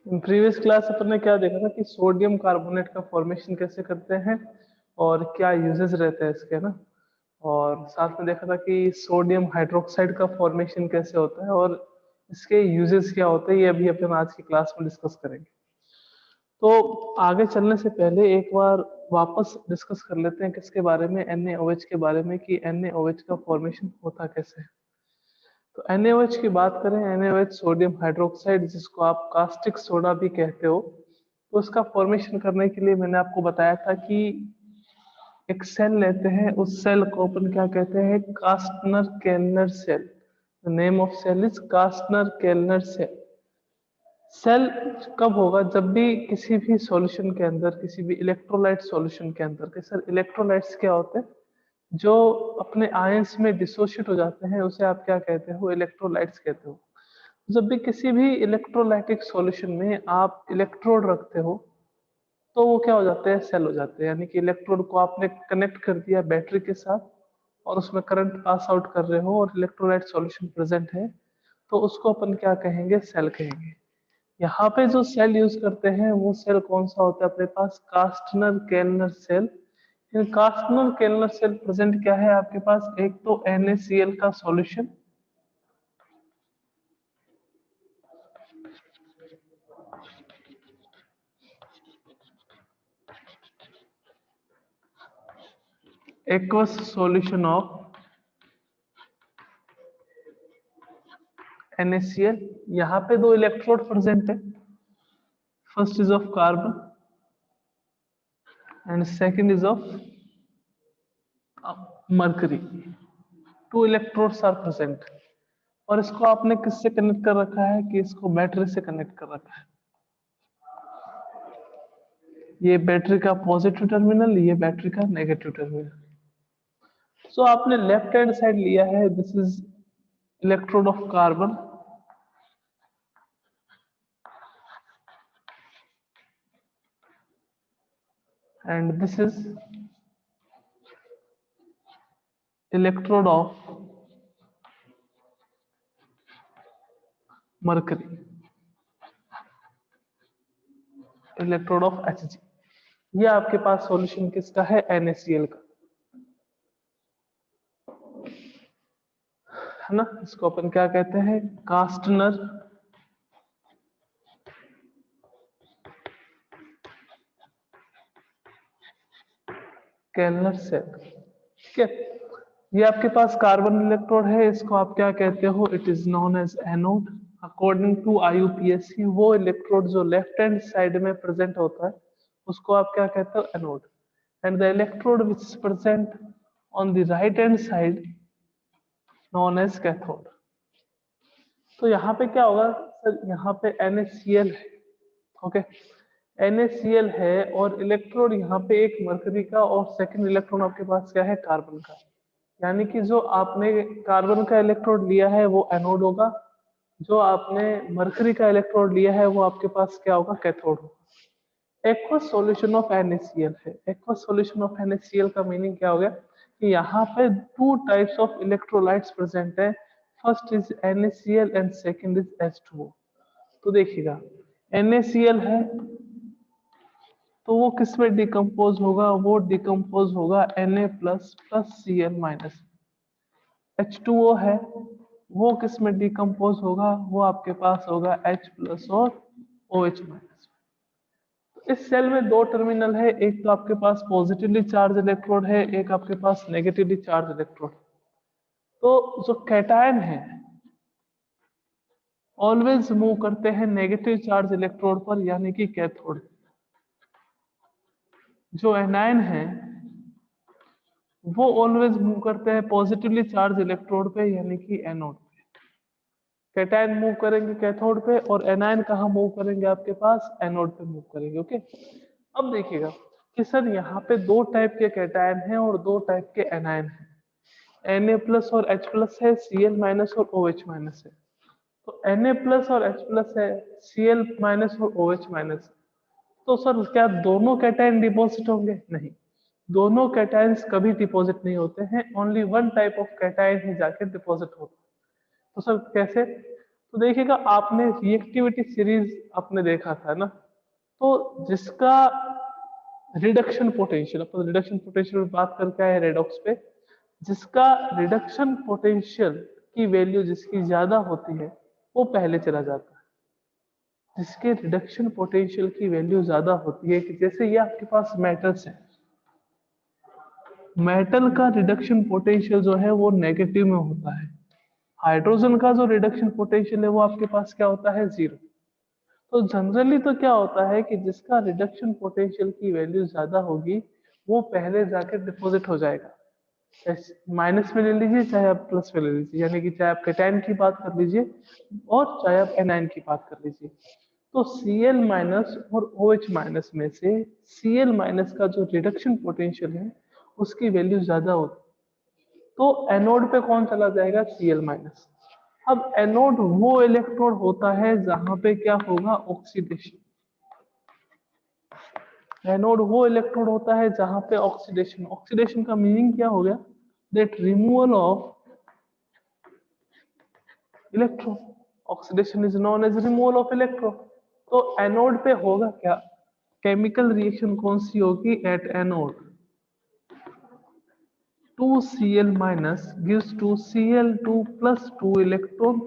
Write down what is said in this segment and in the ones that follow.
Previous class अपन ने क्या देखा था कि सोडियम कार्बोनेट का फॉर्मेशन कैसे करते हैं और क्या यूजेस रहते हैं इसके ना। और साथ में देखा था कि सोडियम हाइड्रोक्साइड का फॉर्मेशन कैसे होता है और इसके यूजेस क्या होते हैं, ये अभी अपन आज की क्लास में डिस्कस करेंगे। तो आगे चलने से पहले एक बार वापस डिस्कस कर लेते हैं किसके बारे में, NaOH के बारे में, कि NaOH का फॉर्मेशन होता कैसे है। तो NaOH की बात करें, NaOH सोडियम हाइड्रोक्साइड जिसको आप कास्टिक सोडा भी कहते हो, तो उसका फॉर्मेशन करने के लिए मैंने आपको बताया था कि एक सेल लेते हैं, उस सेल को अपन क्या कहते हैं, Castner Kellner cell. The name of cell is Castner Kellner cell. Cell कब होगा, जब भी किसी भी सॉल्यूशन के अंदर, किसी भी इलेक्ट्रोलाइट सॉल्यूशन के अंदर के सर इलेक्ट्रोलाइट्स क्या होते हैं जो अपने आयंस में डिसोशिएट हो जाते हैं, उसे आप क्या कहते हो, इलेक्ट्रोलाइट्स कहते हो। जब भी किसी भी इलेक्ट्रोलाइटिक सॉल्यूशन में आप इलेक्ट्रोड रखते हो तो वो क्या हो जाते हैं, सेल हो जाते हैं। यानी कि इलेक्ट्रोड को आपने कनेक्ट कर दिया बैटरी के साथ और उसमें करंट पास आउट कर रहे हो और इलेक्ट्रोलाइट सॉल्यूशन प्रेजेंट है, तो उसको अपन क्या कहेंगे, सेल कहेंगे। यहाँ पे जो सेल यूज करते हैं वो सेल कौन सा होता है अपने पास, Castner Kellner cell. In Castner Kellner cell present क्या है आपके पास, एक तो NaCl का solution, aqueous solution of NaCl। यहाँ पे दो इलेक्ट्रोड प्रेजेंट है, first is of carbon and second is of mercury. Two electrodes are present और इसको आपने किससे कनेक्ट कर रखा है, कि इसको बैटरी से कनेक्ट कर रखा है। ये बैटरी का पॉजिटिव टर्मिनल, ये बैटरी का नेगेटिव टर्मिनल। सो आपने लेफ्ट हैंड साइड लिया है, this is electrode of carbon and this is electrode of mercury, electrode of Hg। ये आपके पास सॉल्यूशन किसका है, NaCl का, है ना। इसको अपन क्या कहते हैं, कास्टनर केल्नर सेल। ठीक है, ये आपके पास कार्बन इलेक्ट्रोड है, इसको आप क्या कहते हो, it is known as anode. According to IUPAC वो इलेक्ट्रोड जो लेफ्ट हैंड साइड में प्रेजेंट होता है उसको आप क्या कहते हो, anode. And the electrode which is present on the right hand side known as cathode. तो यहाँ पे क्या होगा सर, यहाँ पे NaCl है, ओके, NaCl है और इलेक्ट्रोड यहाँ पे एक मरकरी का और सेकंड इलेक्ट्रॉन आपके पास क्या है, कार्बन का। यानी कि जो आपने कार्बन का इलेक्ट्रोड लिया है वो एनोड होगा, जो आपने मरकरी का इलेक्ट्रोड लिया है वो आपके पास क्या होगा, कैथोड होगा। एक्वस सॉल्यूशन ऑफ NaCl है। एक्वस सॉल्यूशन ऑफ NaCl का मीनिंग क्या हो गया, कि यहाँ पे two types of electrolytes present है, first is NaCl and second is H2O। तो देखिएगा NaCl है तो वो किस में डिकम्पोज होगा, वो डिकम्पोज होगा Na plus plus Cl minus. H2O है वो किस में डिकम्पोज होगा, वो आपके पास होगा H प्लस और OH माइनस। इस सेल में दो टर्मिनल है, एक तो आपके पास पॉजिटिवली चार्ज इलेक्ट्रोड है, एक आपके पास नेगेटिवली चार्ज इलेक्ट्रोड। तो जो कैटायन है ऑलवेज मूव करते हैं नेगेटिव चार्ज इलेक्ट्रोड पर, यानी कि कैथोड। जो एनायन है वो ऑलवेज मूव करते हैं पॉजिटिवली चार्ज इलेक्ट्रोड पे, यानी कि एनोड पे। कैटायन मूव करेंगे कैथोड पे और एनायन कहाँ मूव करेंगे, आपके पास एनोड पे मूव करेंगे। ओके, अब देखिएगा कि सर यहाँ पे दो टाइप के कैटायन हैं और दो टाइप के एनायन हैं, Na प्लस और H प्लस है, Cl माइनस और OH माइनस है। तो Na प्लस और H प्लस है, Cl माइनस और OH माइनस। तो सर क्या दोनों कैटायन डिपॉजिट होंगे, नहीं, दोनों कैटायंस कभी डिपॉजिट नहीं होते हैं, only one type of cation ही जाके डिपॉजिट होता है। तो सर कैसे, तो देखिएगा आपने रिएक्टिविटी सीरीज आपने देखा था ना, तो जिसका रिडक्शन पोटेंशियल, अपन रिडक्शन पोटेंशियल में बात करके आए रेडॉक्स पे, जिसका रिडक्शन पोटेंशियल की वैल्यू जिसकी ज्यादा होती है वो पहले चला जाता है। जिसके रिडक्शन पोटेंशियल की वैल्यू ज्यादा होती है, कि जैसे ये आपके पास मेटल्स है, मेटल का रिडक्शन पोटेंशियल जो है वो नेगेटिव में होता है। हाइड्रोजन का जो रिडक्शन पोटेंशियल है वो आपके पास क्या होता है, जीरो। तो जनरली तो क्या होता है कि जिसका रिडक्शन पोटेंशियल की वैल्यू ज्यादा होगी वो पहले जाकर डिपॉजिट हो जाएगा। माइनस में ले लीजिए चाहे आप प्लस में ले लीजिए, यानी कि चाहे आप कैटायन की बात कर लीजिए और चाहे आप एनायन की बात कर लीजिए। तो Cl माइनस और OH माइनस में से Cl माइनस का जो रिडक्शन पोटेंशियल है उसकी वैल्यू ज्यादा होती है, तो एनोड पे कौन चला जाएगा, Cl माइनस। अब एनोड वो इलेक्ट्रोड होता है जहां पे क्या होगा, ऑक्सीडेशन। एनोड वो इलेक्ट्रोड होता है जहां पे ऑक्सीडेशन, ऑक्सीडेशन का मीनिंग क्या हो गया, that removal of electron. Oxidation is known as removal of electron. तो एनोड पे होगा क्या, केमिकल रिएक्शन कौन सी होगी, at anode 2Cl minus gives to Cl2 plus 2 electron.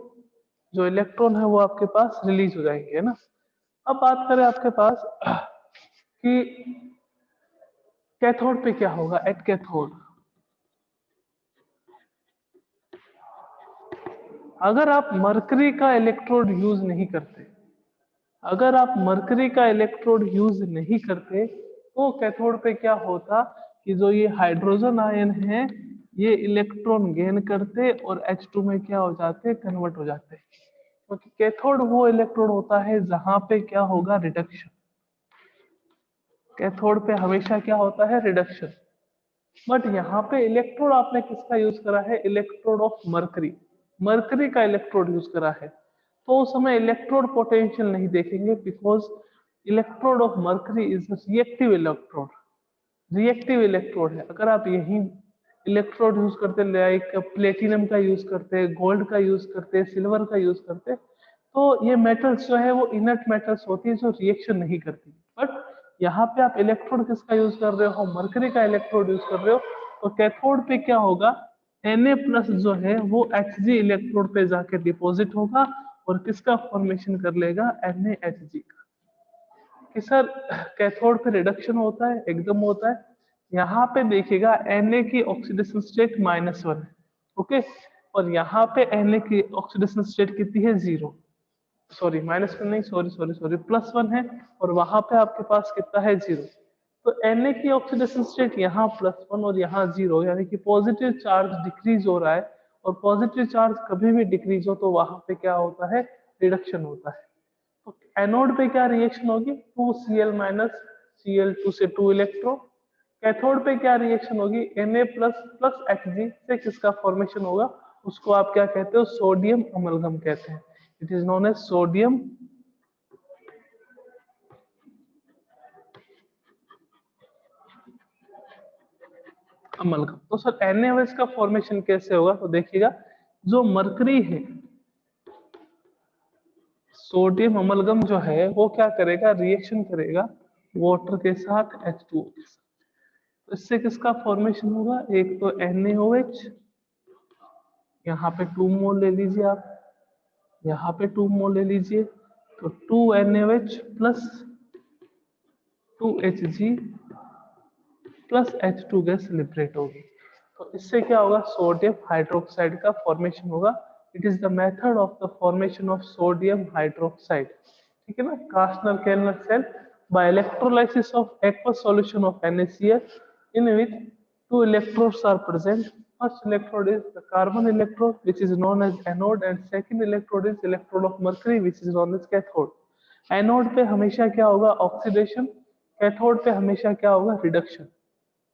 जो इलेक्ट्रॉन है वो आपके पास रिलीज हो जाएंगे, है ना। अब बात करें आपके पास कि कैथोड पे क्या होगा, एट कैथोड अगर आप मरकरी का इलेक्ट्रोड यूज नहीं करते, अगर आप मरकरी का इलेक्ट्रोड यूज नहीं करते तो कैथोड पे क्या होता कि जो ये हाइड्रोजन आयन है ये इलेक्ट्रॉन गेन करते और H2 में क्या हो जाते, कन्वर्ट हो जाते। क्योंकि कैथोड वो इलेक्ट्रोड होता है जहां पे क्या होगा, रिडक्शन। कैथोड पे हमेशा क्या होता है, रिडक्शन। बट यहाँ पे इलेक्ट्रोड आपने किसका यूज करा है, इलेक्ट्रोड ऑफ मरकरी। मरकरी का इलेक्ट्रोड यूज करा है, तो उस समय इलेक्ट्रोड पोटेंशियल नहीं देखेंगे, because electrode of mercury is reactive electrode. Reactive electrode है। अगर आप यही इलेक्ट्रोड यूज करते, लाइक प्लेटिनम का यूज करते, गोल्ड का यूज करते, सिल्वर का यूज करते, तो ये मेटल्स जो है वो इनर्ट मेटल्स होती है जो रिएक्शन नहीं करती। बट यहाँ पे आप इलेक्ट्रोड किसका यूज कर रहे हो, मरकरी का इलेक्ट्रोड यूज कर रहे हो, तो कैथोड पे क्या होगा, Na प्लस जो है वो Hg इलेक्ट्रोड पे जाके डिपॉजिट होगा और किसका फॉर्मेशन कर लेगा, NaHg का। कि सर कैथोड पे रिडक्शन होता है, एकदम होता है। यहाँ पे देखिएगा Na की ऑक्सीडेशन स्टेट -1 है, ओके, और यहाँ पे Na की ऑक्सीडेशन स्टेट कितनी है, 0। सॉरी -1 नहीं, सॉरी सॉरी सॉरी, +1 है, और वहां पे आपके पास कितना है, 0। तो Na की ऑक्सीडेशन स्टेट यहाँ +1 और यहाँ 0, यानी कि पॉजिटिव चार्ज डिक्रीज हो रहा है, और पॉजिटिव चार्ज कभी भी डिक्रीज हो तो वहां पे क्या होता है, रिडक्शन होता है। तो एनोड पे क्या रिएक्शन होगी, 2Cl माइनस Cl2 से 2 इलेक्ट्रॉन। कैथोड पे क्या रिएक्शन होगी, Na प्लस प्लस Hg से किसका फॉर्मेशन होगा, उसको आप क्या कहते हो, सोडियम अमलगम कहते हैं। It is known as sodium amalgam. तो सर NaOH का फॉर्मेशन कैसे होगा, तो देखिएगा जो मरकरी है, सोडियम अमलगम जो है वो क्या करेगा, रिएक्शन करेगा वाटर के साथ, H2O के साथ। तो इससे किसका फॉर्मेशन होगा, एक तो NaOH, यहाँ पे 2 मोल ले लीजिए आप, यहाँ पे 2 मोल ले लीजिए, तो 2NaOH plus 2Hg plus H2 gas liberate होगी। तो इससे क्या होगा, सोडियम हाइड्रोक्साइड का फॉर्मेशन होगा। It is the method of the formation of sodium hydroxide, ठीक है ना। कार्सनर केल्नर cell by electrolysis of aqueous solution of NaCl in which two electrodes are present. First electrode is the carbon electrode which is known as anode, and second electrode is electrode of mercury which is known as cathode. Anode पे हमेशा क्या होगा, oxidation. Cathode पे हमेशा क्या होगा, reduction.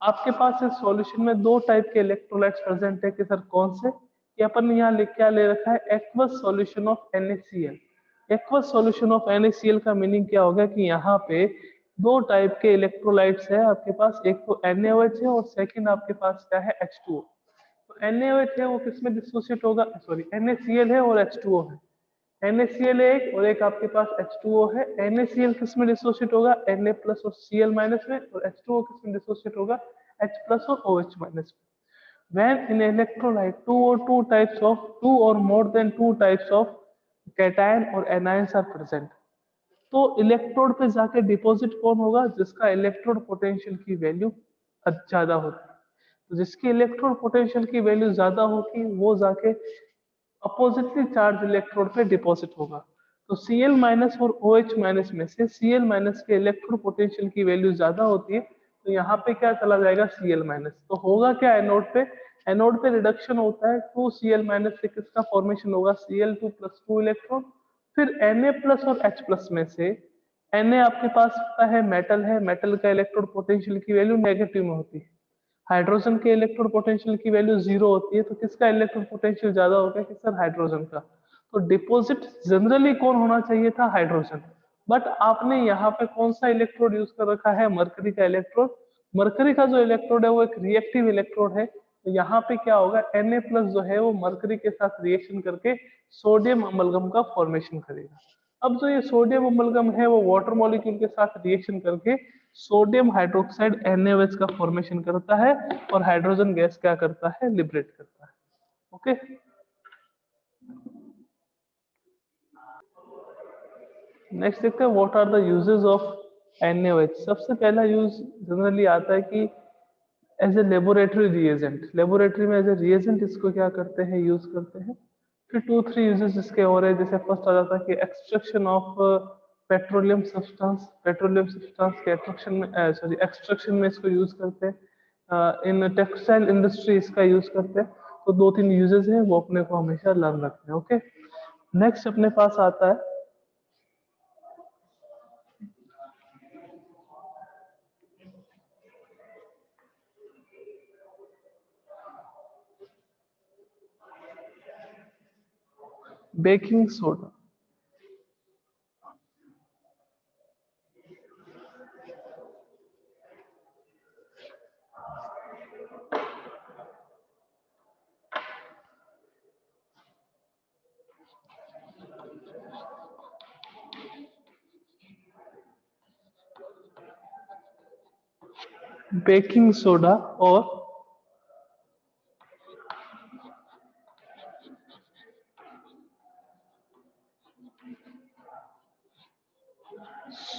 आपके पास इस सॉल्यूशन में दो टाइप के इलेक्ट्रोलाइट्स प्रेजेंट है, कि सर कौन से, कि अपन यहाँ क्या ले रखा है, aqueous solution of NaCl। Aqueous solution of NaCl का मीनिंग क्या होगा कि यहाँ पे दो टाइप के इलेक्ट्रोलाइट्स है आपके पास, एक तो NaOH है और सेकंड आपके पास क्या है, H2O। तो NaOH है वो किसमें डिसोसिएट होगा, सॉरी NaCl है और H2O है। NaCl एक और एक आपके पास H2O है। NaCl किस में डिसोसिएट होगा? Na प्लस और Cl माइनस में, और H2O किस में डिसोसिएट होगा? H प्लस और OH माइनस में। When in electrolyte two or more than two types of cation or anions are present, तो इलेक्ट्रोड पे जाके डिपॉजिट कौन होगा? जिसका इलेक्ट्रोड पोटेंशियल की वैल्यू ज्यादा होती है। तो जिसकी इलेक्ट्रोड पोटेंशियल की वैल्यू ज्यादा होगी वो जाके अपोजिटली चार्ज इलेक्ट्रोड पे डिपॉजिट होगा। तो Cl माइनस और OH माइनस में से Cl माइनस के इलेक्ट्रोड पोटेंशियल की वैल्यू ज्यादा होती है, तो यहाँ पे क्या चला जाएगा? Cl minus. तो होगा क्या एनोड पे? एनोड पे रिडक्शन होता है, 2Cl माइनस से किसका फॉर्मेशन होगा? Cl2 plus 2 electron. फिर Na प्लस और H प्लस में से Na आपके पास होता है मेटल है, मेटल का इलेक्ट्रोड पोटेंशियल की वैल्यू नेगेटिव में होती है। हाइड्रोजन के इलेक्ट्रोड पोटेंशियल की वैल्यू जीरो होती है, तो किसका इलेक्ट्रोड पोटेंशियल ज्यादा होगा? कि सर हाइड्रोजन का। तो डिपॉजिट जनरली कौन होना चाहिए था? हाइड्रोजन। बट आपने यहाँ पे कौन सा इलेक्ट्रोड यूज कर रखा है? मरकरी का इलेक्ट्रोड। मरकरी का जो इलेक्ट्रोड है वो एक रिएक्टिव इलेक्ट्रोड है, तो यहाँ पे क्या होगा? Na प्लस जो है वो मरकरी के साथ रिएक्शन करके सोडियम अमलगम का फॉर्मेशन करेगा। अब जो ये सोडियम अमलगम है वो वाटर मॉलिक्यूल के साथ रिएक्शन करके सोडियम हाइड्रोक्साइड NaOH का फॉर्मेशन करता है, और हाइड्रोजन गैस क्या करता है? लिबरेट करता है। ओके, नेक्स्ट देखते हैं what are the uses of NaOH। सबसे पहला यूज जनरली आता है कि as a laboratory reagent. Laboratory में एज ए रिएजेंट इसको क्या करते हैं? यूज करते हैं। फिर 2-3 यूजेस इसके और है, जैसे फर्स्ट आ जाता है कि extraction of petroleum substance. Petroleum substance के एक्सट्रैक्शन में एक्सट्रैक्शन में इसको यूज करते हैं। इन टेक्सटाइल इंडस्ट्री इसका यूज करते हैं। तो 2-3 यूजेस हैं, वो अपने को हमेशा लर्न रखते हैं। ओके, नेक्स्ट अपने पास आता है बेकिंग सोडा। बेकिंग सोडा और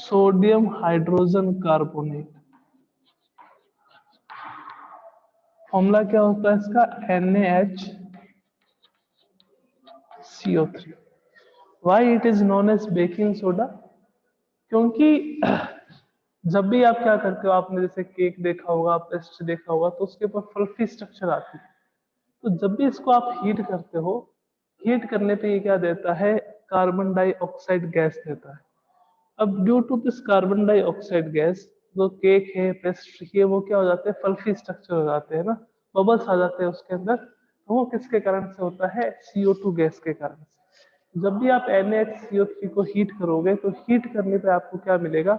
सोडियम हाइड्रोजन कार्बोनेट। फॉर्मूला क्या होता है इसका? NaHCO3। Why it is known as baking soda? क्योंकि जब भी आप क्या करते हो, आपने जैसे केक देखा होगा, पेस्ट्री देखा होगा, तो उसके ऊपर फ्लफी स्ट्रक्चर आती है। तो जब भी इसको आप हीट करते हो, हीट करने पे ये क्या देता है? कार्बन डाइऑक्साइड गैस देता है। अब due to this carbon dioxide gas, जो केक है, पेस्ट्री है, वो क्या हो जाते हैं? फल्फी स्ट्रक्चर हो जाते हैं ना, बबल्स आ जाते हैं उसके अंदर। तो वो किसके कारण से होता है? CO2 गैस के कारण से। जब भी आप NaHCO3 को हीट करोगे, तो हीट करने पे आपको क्या मिलेगा?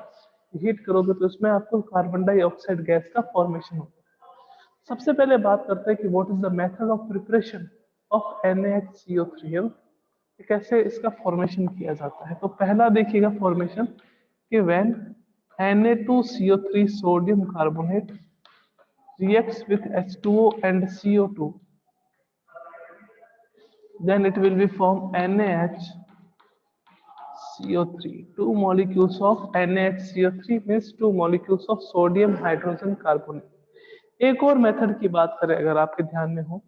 हीट करोगे तो उसमें आपको कार्बन डाइऑक्साइड गैस का फॉर्मेशन होगा। सबसे पहले बात करते हैं कि what is the method of preparation of NaHCO3, कि कैसे इसका फॉर्मेशन किया जाता है। तो पहला देखिएगा फॉर्मेशन कि when Na2CO3 sodium carbonate reacts with H2O and CO2, then it will be form NaHCO3. Two molecules of NaHCO3 means two molecules of sodium hydrogen carbonate। एक और मेथड की बात करें अगर आपके ध्यान में हो,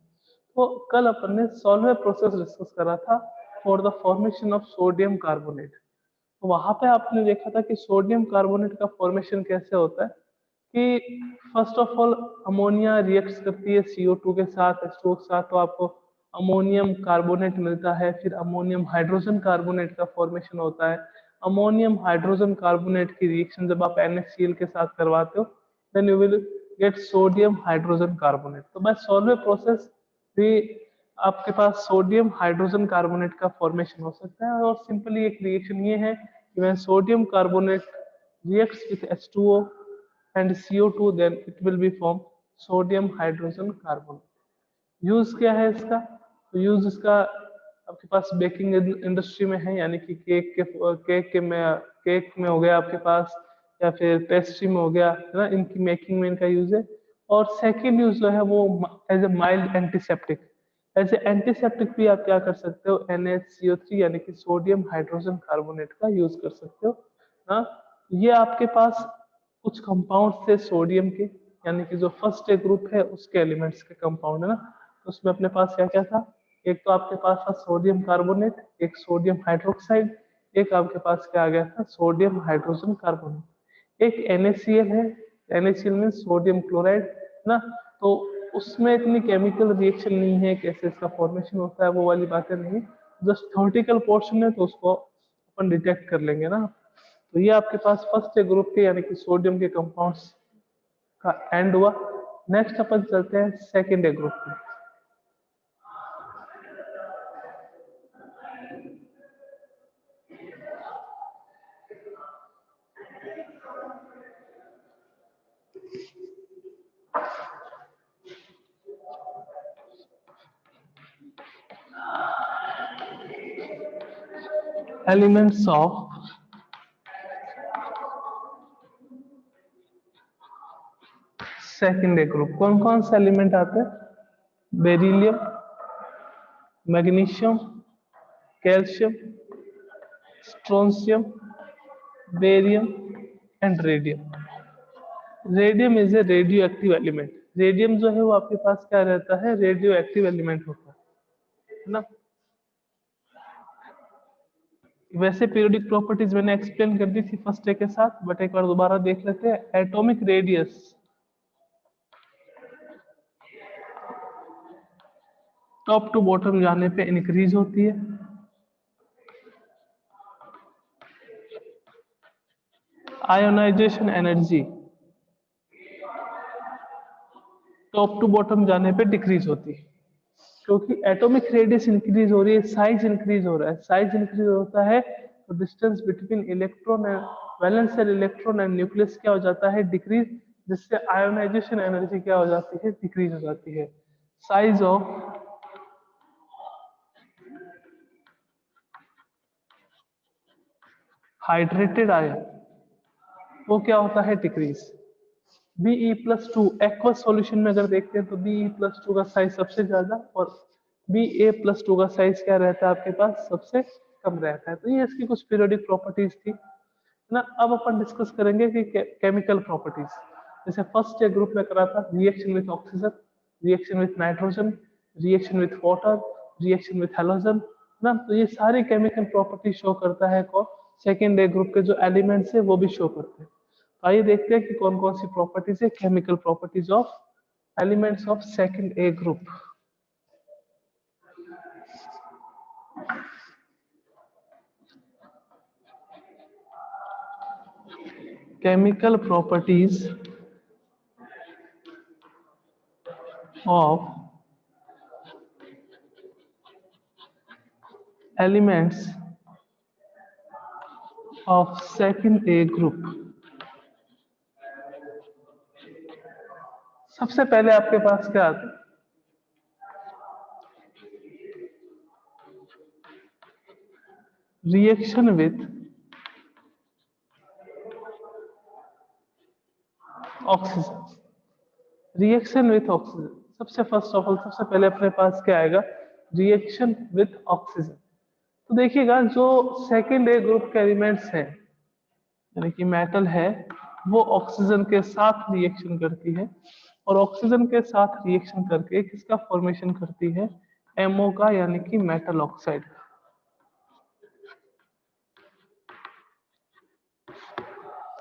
तो कल अपन ने सॉल्वे प्रोसेस डिस्कस करा था for the formation of sodium carbonate. तो वहां पे आपने देखा था कि सोडियम कार्बोनेट का फॉर्मेशन कैसे होता है कि first of all ammonia reacts करती है CO2 के साथ, H2O के साथ, तो आपको अमोनियम कार्बोनेट मिलता है। फिर अमोनियम हाइड्रोजन कार्बोनेट का फॉर्मेशन होता है। अमोनियम हाइड्रोजन कार्बोनेट की रिएक्शन जब आप NaCl के साथ करवाते हो, then you will get sodium hydrogen carbonate. तो बाय सॉल्वे प्रोसेस भी आपके पास सोडियम हाइड्रोजन कार्बोनेट का फॉर्मेशन हो सकता है। और सिंपली एक रिएक्शन ये है कि when sodium carbonate reacts with H2O and CO2, then it will be form sodium hydrogen carbonate। Use क्या है इसका? तो यूज इसका आपके पास बेकिंग इंडस्ट्री में है, यानी कि केक में हो गया आपके पास, या फिर पेस्ट्री में हो गया, है ना, इनकी मेकिंग में इनका यूज है। और सेकेंड यूज जो है वो as a mild antiseptic, as a antiseptic भी आप क्या कर सकते हो, NaCO3 यानी कि सोडियम हाइड्रोजन कार्बोनेट का यूज कर सकते हो। हाँ, ये आपके पास कुछ कंपाउंड थे सोडियम के, यानी कि जो फर्स्ट ए ग्रुप है उसके एलिमेंट्स के कंपाउंड है ना, तो उसमें अपने पास क्या क्या था, एक तो आपके पास था सोडियम कार्बोनेट, एक सोडियम हाइड्रोक्साइड, एक आपके पास क्या आ गया था, सोडियम हाइड्रोजन कार्बोनेट, एक NaCl है। NaCl में सोडियम क्लोराइड ना, तो उसमें इतनी केमिकल रिएक्शन नहीं है, कैसे इसका फॉर्मेशन होता है वो वाली बातें नहीं, जस्ट थ्योरेटिकल पोर्शन है तो उसको अपन डिटेक्ट कर लेंगे ना। तो ये आपके पास फर्स्ट ग्रुप के यानी कि सोडियम के कंपाउंड्स का एंड हुआ। नेक्स्ट अपन चलते हैं सेकेंड ग्रुप में। एलिमेंट्स ऑफ सेकेंड ग्रुप, कौन कौन से एलिमेंट आते हैं, beryllium, magnesium, calcium, strontium, barium and radium. Radium is a radio active element. Radium जो है वो आपके पास क्या रहता है, रेडियो एक्टिव एलिमेंट होता है ना। वैसे पीरियोडिक प्रॉपर्टीज मैंने एक्सप्लेन कर दी थी फर्स्ट डे के साथ, बट एक बार दोबारा देख लेते हैं। Atomic radius top to bottom जाने पे इंक्रीज होती है। Ionization energy top to bottom जाने पे डिक्रीज होती है, क्योंकि एटॉमिक रेडियस इंक्रीज हो रही है, साइज इंक्रीज हो रहा है। साइज इंक्रीज होता है तो distance between electron and valence shell electron and nucleus क्या हो जाता है, डिक्रीज, जिससे आयोनाइजेशन एनर्जी क्या हो जाती है, डिक्रीज हो जाती है। साइज ऑफ हाइड्रेटेड आयन वो क्या होता है, डिक्रीज। Be+2 एक्वस सॉल्यूशन में अगर देखते हैं तो Be+2 का साइज सबसे ज्यादा, और Ba+2 का साइज क्या रहता है आपके पास, सबसे कम रहता है। तो ये इसकी कुछ पीरियोडिक प्रॉपर्टीज थी ना। अब अपन डिस्कस करेंगे कि केमिकल प्रॉपर्टीज। जैसे फर्स्ट ग्रुप में करा था reaction with oxygen, reaction with nitrogen, reaction with water, reaction with halogen ना, तो ये सारी केमिकल प्रॉपर्टी शो करता है कौन, सेकेंड ग्रुप के जो एलिमेंट्स है वो भी शो करते हैं। तो आइए देखते हैं कि कौन कौन सी प्रॉपर्टीज है chemical properties of elements of second group. Chemical properties of elements of second A group। सबसे पहले आपके पास क्या आता है, reaction with oxygen. Reaction with oxygen सबसे फर्स्ट ऑफ ऑल, सबसे पहले अपने पास क्या आएगा, रिएक्शन विथ ऑक्सीजन। तो देखिएगा जो सेकेंड ए ग्रुप के एलिमेंट्स हैं, यानी कि मेटल है, वो ऑक्सीजन के साथ रिएक्शन करती है, और ऑक्सीजन के साथ रिएक्शन करके किसका फॉर्मेशन करती है, MO का, यानी कि मेटल ऑक्साइड।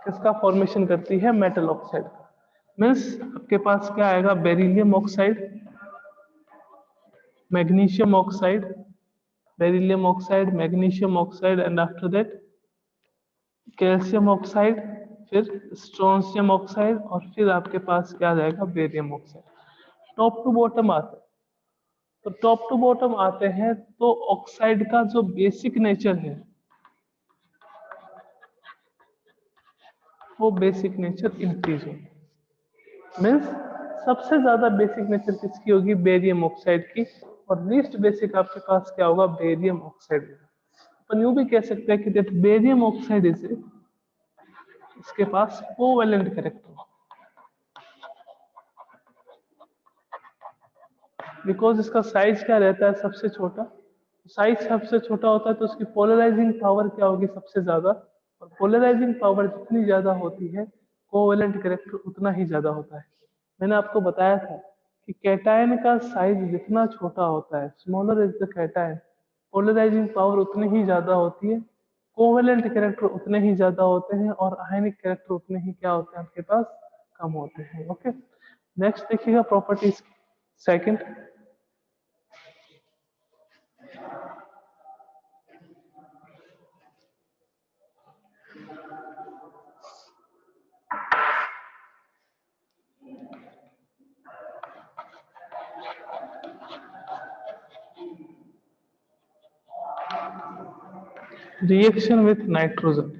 किसका फॉर्मेशन करती है, मेटल ऑक्साइड का। मीन्स आपके पास क्या आएगा, beryllium oxide, magnesium oxide, beryllium oxide, magnesium oxide, and after that calcium oxide, फिर स्ट्रोंशियम ऑक्साइड, और फिर आपके पास क्या आ जाएगा, barium oxide. Top to bottom आते हैं, तो टॉप टू बॉटम आते हैं तो ऑक्साइड का जो बेसिक नेचर है वो बेसिक नेचर इंक्रीज हो, मीन्स सबसे ज्यादा बेसिक नेचर किसकी होगी, बेरियम ऑक्साइड की, और लीस्ट बेसिक आपके पास क्या होगा, बेरियम ऑक्साइड होगा। अपन यूं भी कह सकते हैं कि दैट बेरियम ऑक्साइड इज, इसके पास कोवेलेंट कैरेक्टर, बिकॉज इसका साइज क्या रहता है, सबसे छोटा। साइज सबसे छोटा होता है तो उसकी पोलराइजिंग पावर क्या होगी, सबसे ज्यादा। और पोलराइजिंग पावर जितनी ज्यादा होती है, कोवेलेंट कैरेक्टर उतना ही ज्यादा होता है। मैंने आपको बताया था कि कैटायन का साइज जितना छोटा होता है, smaller is the cation, polarizing power उतनी ही ज्यादा होती है, कोवेलेंट कैरेक्टर उतने ही ज्यादा होते हैं, और आयनिक कैरेक्टर उतने ही क्या होते हैं आपके पास, कम होते हैं। ओके, नेक्स्ट देखिएगा properties second. Reaction with nitrogen,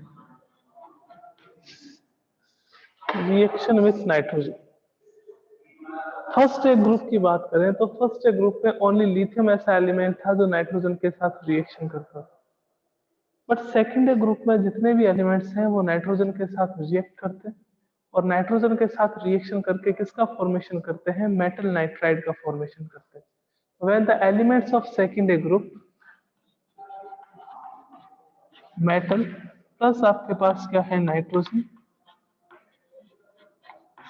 reaction with nitrogen. First एक ग्रुप की बात करें तो फर्स्ट एक ग्रुप में ओनली लिथियम ऐसा एलिमेंट था जो नाइट्रोजन के साथ रिएक्शन करता था। बट सेकेंड ग्रुप में जितने भी एलिमेंट्स हैं वो नाइट्रोजन के साथ रिएक्ट करते हैं, और नाइट्रोजन के साथ रिएक्शन करके किसका फॉर्मेशन करते हैं, मेटल नाइट्राइड का फॉर्मेशन करते हैं। When the elements of second group metal plus आपके पास क्या है, नाइट्रोजन,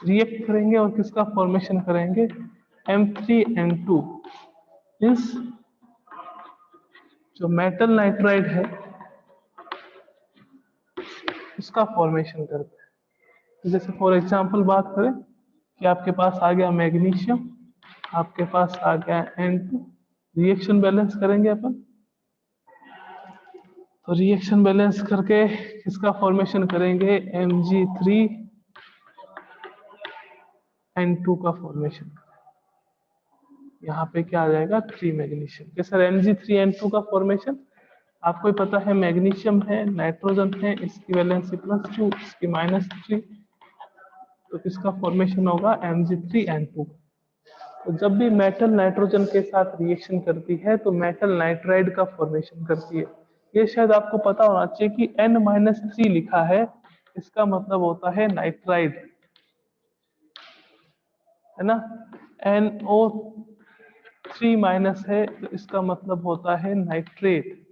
रिएक्ट करेंगे और किसका फॉर्मेशन करेंगे, M3N2, मीन्स जो मेटल नाइट्राइड है उसका फॉर्मेशन करते हैं। तो जैसे फॉर एग्जांपल बात करें कि आपके पास आ गया मैग्नीशियम, आपके पास आ गया N2, रिएक्शन बैलेंस करेंगे अपन, तो रिएक्शन बैलेंस करके किसका फॉर्मेशन करेंगे, Mg3N2 का फॉर्मेशन। यहाँ पे क्या आ जाएगा, 3 मैग्नीशियम के सर, Mg3N2 का फॉर्मेशन आपको ही पता है, मैग्नीशियम है, नाइट्रोजन है, इसकी वैलेंसी +2, इसकी -3, तो किसका फॉर्मेशन होगा, Mg3N2। तो जब भी मेटल नाइट्रोजन के साथ रिएक्शन करती है तो मेटल नाइट्राइड का फॉर्मेशन करती है। ये शायद आपको पता होना चाहिए कि N-3 लिखा है, इसका मतलब होता है नाइट्राइड, है ना। NO3- है तो इसका मतलब होता है नाइट्रेट,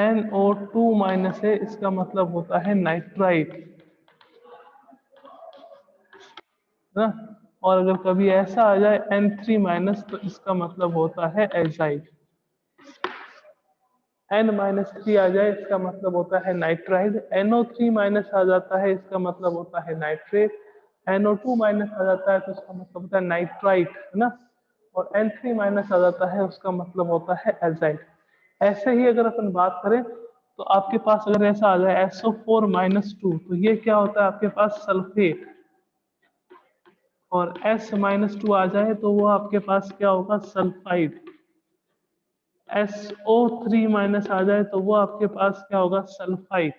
NO2- है इसका मतलब होता है नाइट्राइट, है ना। और अगर कभी ऐसा आ जाए N3- तो इसका मतलब होता है एजाइड, N-3 आ जाए इसका मतलब होता है नाइट्राइड, NO3- आ जाता है इसका मतलब होता है नाइट्रेट, NO2- आ जाता है तो इसका मतलब होता है नाइट्राइट, है ना। और N3- आ जाता है उसका मतलब होता है एजाइड। ऐसे ही अगर अपन बात करें तो आपके पास अगर ऐसा आ जाए SO4- तो ये क्या होता है आपके पास, सल्फेट, और S-2 आ जाए तो वो आपके पास क्या होगा, सल्फाइड, SO3- आ जाए तो वो आपके पास क्या होगा, सल्फाइड।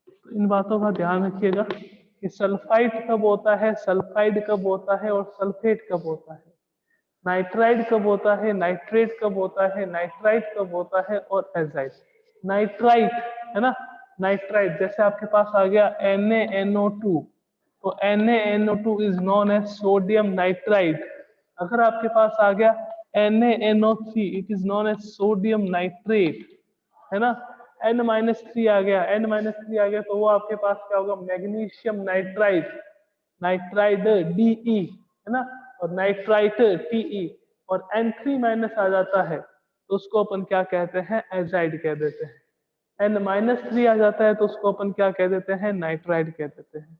तो इन बातों का ध्यान रखिएगा कि सल्फाइड कब होता है, सल्फाइड कब होता है, और सल्फेट कब होता है, नाइट्राइड कब होता है, नाइट्रेट कब होता है, नाइट्राइट कब होता है, और एजाइड। नाइट्राइट, है ना, नाइट्राइट जैसे आपके पास आ गया NaNO2, तो NaNO2 is known as sodium nitride. अगर आपके पास आ गया NaNO3, it is known as sodium nitrate, है ना। N-3 आ गया, N-3 आ गया तो वो आपके पास क्या होगा, मैग्नीशियम नाइट्राइड, नाइट्राइड De, है ना, और नाइट्राइट Te, और N3- आ जाता है तो उसको अपन क्या कहते हैं, एजाइड कह देते हैं। N-3 आ जाता है तो उसको अपन क्या कह देते हैं, नाइट्राइड कह देते हैं।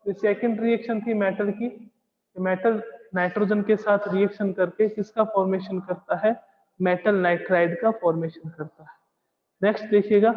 तो सेकेंड रिएक्शन थी मेटल की, मेटल नाइट्रोजन के साथ रिएक्शन करके किसका फॉर्मेशन करता है, मेटल नाइट्राइड का फॉर्मेशन करता है। नेक्स्ट देखिएगा,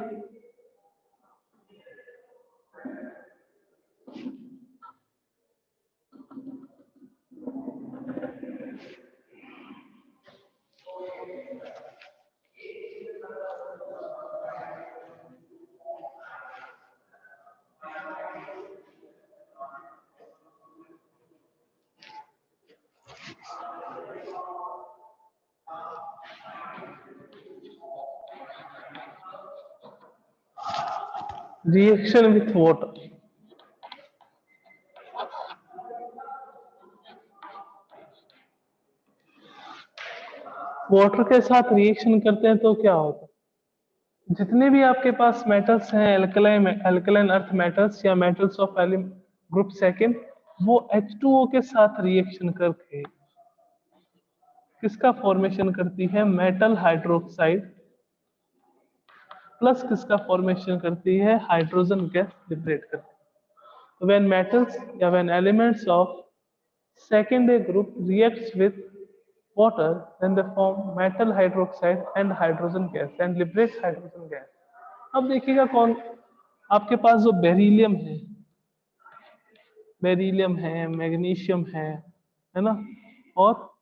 रिएक्शन विथ वाटर। वाटर के साथ रिएक्शन करते हैं तो क्या होता है, जितने भी आपके पास मेटल्स हैं, एल्कलाइन अर्थ मेटल्स या मेटल्स ऑफ ग्रुप सेकंड, वो H2O के साथ रिएक्शन करके किसका फॉर्मेशन करती है, मेटल हाइड्रोक्साइड, प्लस किसका फॉर्मेशन करती है, हाइड्रोजन गैस लिबरेट करती है। व्हेन मेटल्स या when elements of second group reacts with water, then they form metal hydroxide and hydrogen gas and liberate hydrogen gas। अब देखिएगा कौन, आपके पास जो बेरिलियम है, मैग्नीशियम है ना, और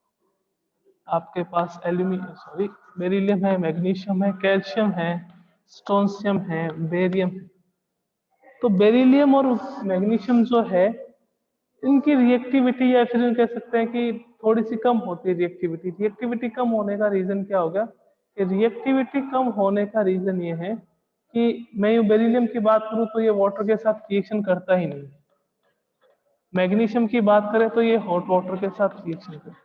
आपके पास बेरिलियम है, मैग्नीशियम है, कैल्शियम है, स्ट्रोंशियम है, बेरियम है। तो बेरिलियम और मैग्नीशियम जो है, इनकी रिएक्टिविटी या फिर कह सकते हैं कि थोड़ी सी कम होती है रिएक्टिविटी। रिएक्टिविटी कम होने का रीजन क्या होगा, कि रिएक्टिविटी कम होने का रीजन ये है कि मैं ये बेरिलियम की बात करूं तो ये वाटर के साथ रिएक्शन करता ही नहीं। मैग्नीशियम की बात करें तो ये हॉट वाटर के साथ रिएक्शन करता है,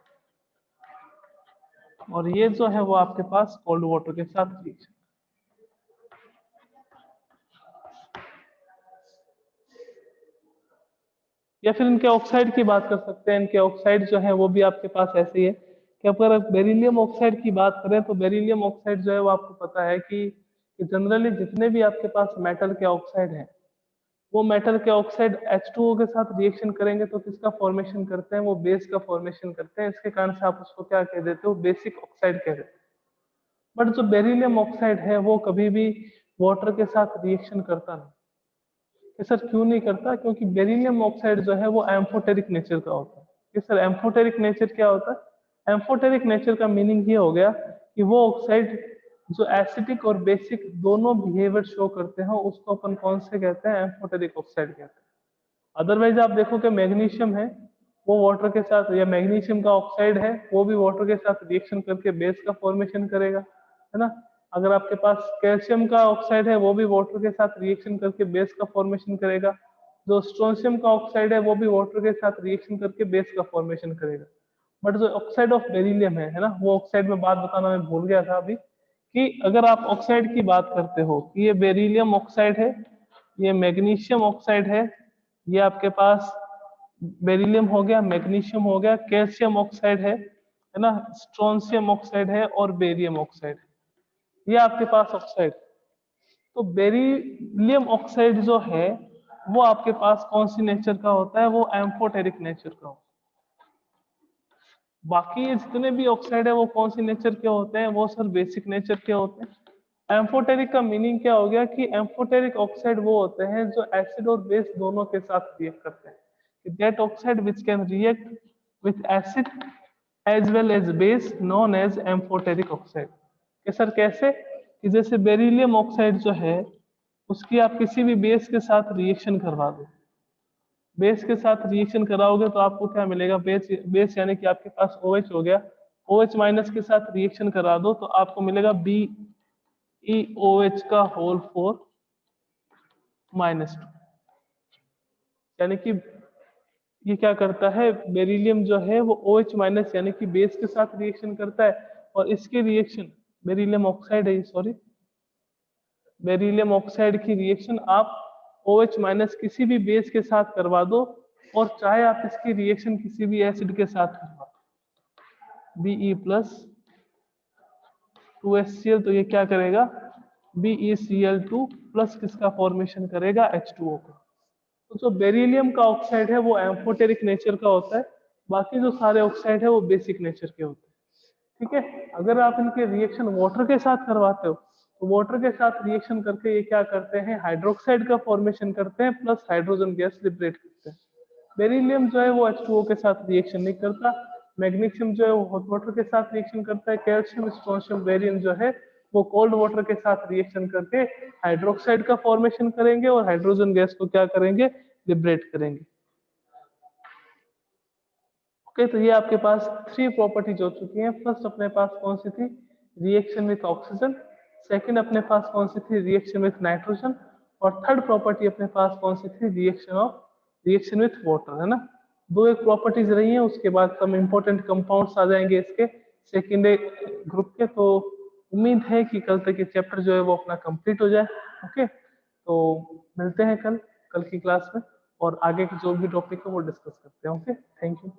और ये जो है वो आपके पास कोल्ड वाटर के साथ रिएक्शन। या फिर इनके ऑक्साइड की बात कर सकते हैं। इनके ऑक्साइड जो है वो भी आपके पास ऐसे ही है कि अगर बेरिलियम ऑक्साइड की बात करें तो बेरिलियम ऑक्साइड जो है वो आपको पता है कि जनरली जितने भी आपके पास मेटल के ऑक्साइड हैं, वो मेटल के ऑक्साइड H2O के साथ रिएक्शन करेंगे तो किसका फॉर्मेशन करते हैं, वो बेस का फॉर्मेशन करते हैं। इसके कारण से आप उसको क्या कह देते हो, बेसिक ऑक्साइड कह देते हैं। बट जो बेरिलियम ऑक्साइड है वो कभी भी वाटर के साथ रिएक्शन करता नहीं। ये सर क्यों नहीं करता, क्योंकि बेरिलियम ऑक्साइड जो है वो एम्फोटेरिक नेचर का होता है। ये सर एम्फोटेरिक नेचर क्या होता है, एम्फोटेरिक नेचर का मीनिंग ये हो गया कि वो ऑक्साइड जो एसिडिक और बेसिक दोनों बिहेवियर शो करते हैं उसको अपन कौन से कहते हैं, एम्फोटेरिक ऑक्साइड कहते हैं। अदरवाइज आप देखो कि मैग्नीशियम है, वो वाटर के साथ, या मैग्नीशियम का ऑक्साइड है वो भी वाटर के साथ रिएक्शन करके बेस का फॉर्मेशन करेगा, है ना। अगर आपके पास कैल्शियम का ऑक्साइड है वो भी वाटर के साथ रिएक्शन करके बेस का फॉर्मेशन करेगा। जो स्ट्रोंशियम का ऑक्साइड है वो भी वाटर के साथ रिएक्शन करके बेस का फॉर्मेशन करेगा। बट जो ऑक्साइड ऑफ बेरिलियम है ना, वो ऑक्साइड में बात बताना मैं भूल गया था अभी, कि अगर आप ऑक्साइड की बात करते हो कि ये बेरिलियम ऑक्साइड है, ये मैग्नीशियम ऑक्साइड ये आपके पास बेरिलियम हो गया, मैग्नीशियम हो गया, कैल्शियम ऑक्साइड है ना, स्ट्रोंशियम ऑक्साइड है और बेरियम ऑक्साइड है, ये आपके पास ऑक्साइड। तो बेरिलियम ऑक्साइड जो है वो आपके पास कौन सी नेचर का होता है, वो एम्फोटेरिक नेचर का होता है। बाकी ये जितने भी ऑक्साइड है वो कौन सी नेचर के होते हैं, वो सर बेसिक नेचर के होते हैं। एम्फोटेरिक का मीनिंग क्या हो गया, कि एम्फोटेरिक ऑक्साइड वो होते हैं जो एसिड और बेस दोनों के साथ रिएक्ट करते हैं। That oxide which can react with acid as well as base known as amphoteric oxide. कि सर कैसे, कि जैसे बेरिलियम ऑक्साइड जो है उसकी आप किसी भी बेस के साथ रिएक्शन करवा दो, बेस के साथ रिएक्शन कराओगे तो आपको क्या मिलेगा, बेस यानी कि आपके पास OH हो गया, OH माइनस के साथ रिएक्शन करा दो तो आपको मिलेगा BeOH का होल 4-2, यानी कि ये क्या करता है, बेरिलियम जो है वो OH माइनस यानी कि बेस के साथ रिएक्शन करता है, और इसकी रिएक्शन बेरिलियम ऑक्साइड है, सॉरी बेरिलियम ऑक्साइड की रिएक्शन आप OH माइनस किसी भी बेस के साथ करवा दो, और चाहे आप इसकी रिएक्शन किसी भी एसिड के साथ करवा दो, Be प्लस 2HCl, तो ये क्या करेगा, BeCl2 प्लस किसका फॉर्मेशन करेगा, H2O को। तो जो बेरिलियम का ऑक्साइड है वो एम्फोटेरिक नेचर का होता है, बाकी जो सारे ऑक्साइड है वो बेसिक नेचर के होते हैं। ठीक है, अगर आप इनके रिएक्शन वाटर के साथ करवाते हो तो वाटर के साथ रिएक्शन करके ये क्या करते हैं, हाइड्रोक्साइड का फॉर्मेशन करते हैं प्लस हाइड्रोजन गैस लिबरेट करते हैं। बेरिलियम जो है वो H2O के साथ रिएक्शन नहीं करता, मैग्नीशियम जो है वो हॉट वाटर के साथ रिएक्शन करता है, कैल्शियम स्ट्रोंशियम बेरियम जो है वो कोल्ड वाटर के साथ रिएक्शन करके हाइड्रोक्साइड का फॉर्मेशन करेंगे और हाइड्रोजन गैस को क्या करेंगे, लिबरेट करेंगे। ओके, तो ये आपके पास 3 प्रॉपर्टीज हो चुकी हैं। फर्स्ट अपने पास कौन सी थी, रिएक्शन विथ ऑक्सीजन। सेकंड अपने पास कौन सी थी, रिएक्शन विथ नाइट्रोजन। और थर्ड प्रॉपर्टी अपने पास कौन सी थी, रिएक्शन विथ वाटर, है ना। दो एक प्रॉपर्टीज रही हैं, उसके बाद some इंपॉर्टेंट कंपाउंड्स आ जाएंगे इसके सेकेंडरी ग्रुप के। तो उम्मीद है कि कल तक ये चैप्टर जो है वो अपना कंप्लीट हो जाए। ओके, तो मिलते हैं कल की क्लास में और आगे के जो भी टॉपिक है वो डिस्कस करते हैं। Okay, thank you.